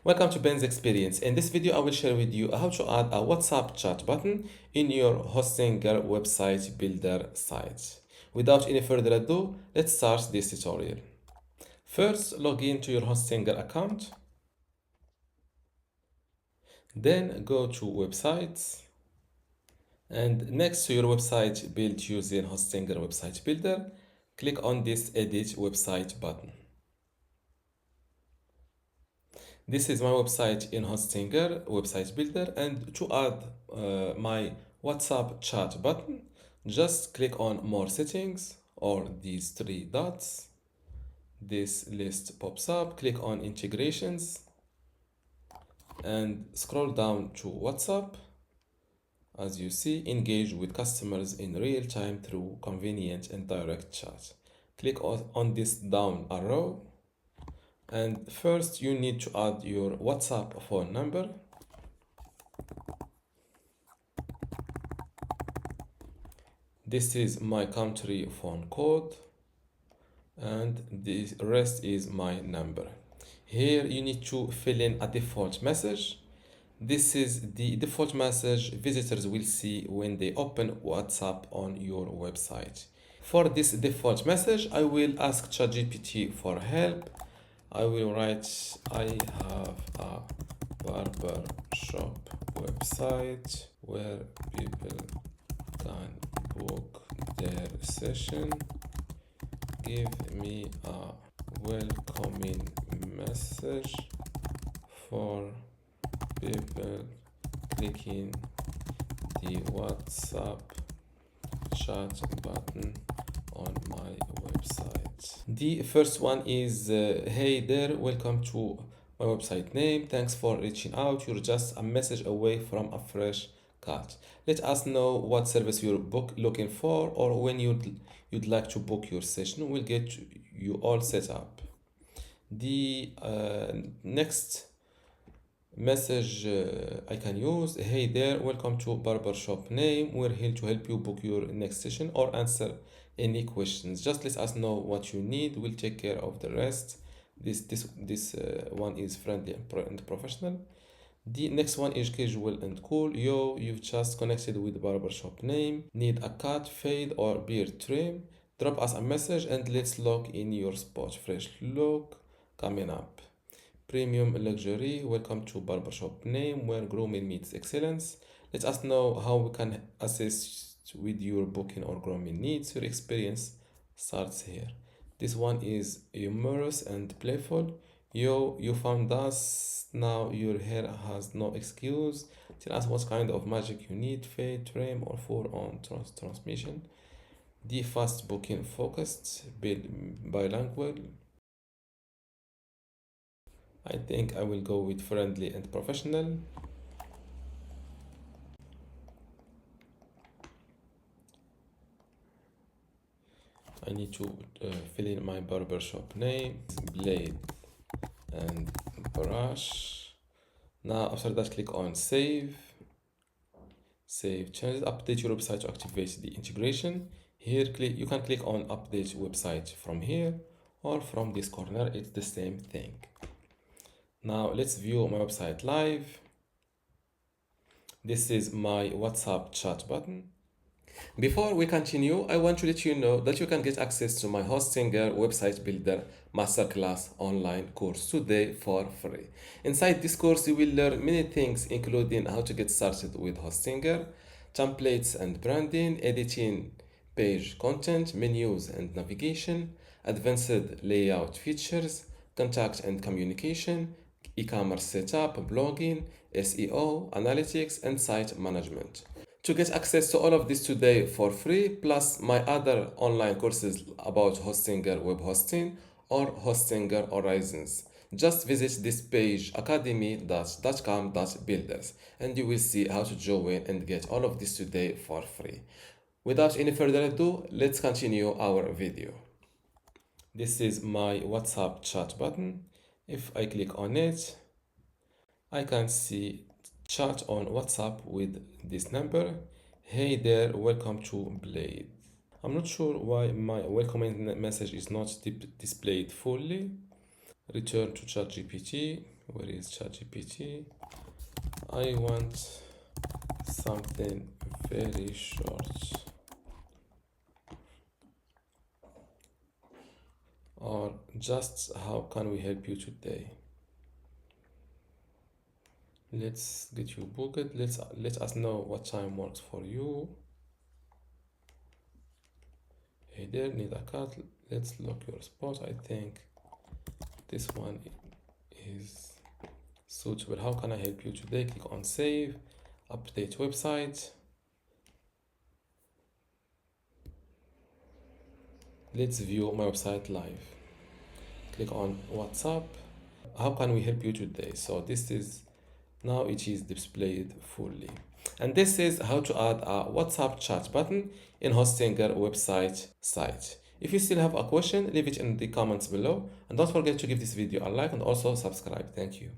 Welcome to Ben's Experience. In this video, I will share with you how to add a WhatsApp chat button in your Hostinger website builder site. Without any further ado, let's start this tutorial. First, log in to your Hostinger account. Then go to Websites. And next to your website built using Hostinger Website Builder, click on this Edit Website button. This is my website in Hostinger Website Builder, and to add my WhatsApp chat button, just click on More Settings or these three dots. This list pops up, click on Integrations and scroll down to WhatsApp. As you see, engage with customers in real time through convenient and direct chat. Click on this down arrow. And first you need to add your WhatsApp phone number. This is my country phone code and the rest is my number. Here you need to fill in a default message. This is the default message visitors will see when they open WhatsApp on your website. For this default message, I will ask ChatGPT for help. I will write, I have a barber shop website where people can book their session. Give me a welcoming message for people clicking the WhatsApp chat button on my website. The first one is hey there, welcome to my website name. Thanks for reaching out. You're just a message away from a fresh cut. Let us know what service you're looking for or when you'd like to book your session. We'll get you all set up. The next message I can use, hey there, welcome to barbershop name. We're here to help you book your next session or answer any questions. Just let us know what you need. We'll take care of the rest. This one is friendly and professional. The next one is casual and cool. Yo, you've just connected with barbershop name. Need a cut, fade or beard trim? Drop us a message and let's lock in your spot. Fresh look coming up. Premium luxury, welcome to barbershop name where grooming meets excellence. Let us know how we can assist with your booking or grooming needs. Your experience starts here. This one is humorous and playful. Yo, you found us, now your hair has no excuse. Tell us what kind of magic you need, fade, trim or full on transmission. The fast booking focused, bilingual. I think I will go with friendly and professional. I need to fill in my barbershop name, blade and brush. Now after that, click on save. Save changes, update your website to activate the integration. Here you can click on update website from here or from this corner, it's the same thing. Now let's view my website live. This is my WhatsApp chat button. Before we continue, I want to let you know that you can get access to my Hostinger Website Builder Masterclass online course today for free. Inside this course, you will learn many things, including how to get started with Hostinger, templates and branding, editing page content, menus and navigation, advanced layout features, contact and communication, e-commerce setup, blogging, SEO, analytics, and site management. To get access to all of this today for free, plus my other online courses about Hostinger web hosting or Hostinger Horizons, just visit this page academy.dotcom.builders and you will see how to join and get all of this today for free. Without any further ado, let's continue our video. This is my WhatsApp chat button. If I click on it, I can see chat on WhatsApp with this number. Hey there, welcome to Blade. I'm not sure why my welcoming message is not displayed fully. Return to ChatGPT. Where is ChatGPT? I want something very short. Or just how can we help you today? Let's get you booked. Let us know what time works for you. Hey there, need a cut. Let's lock your spot. I think this one is suitable. How can I help you today? Click on save, update website. Let's view my website live. Click on WhatsApp. How can we help you today? So this is now it is displayed fully. And this is how to add a WhatsApp chat button in Hostinger website site. If you still have a question, leave it in the comments below. And don't forget to give this video a like and also subscribe. Thank you.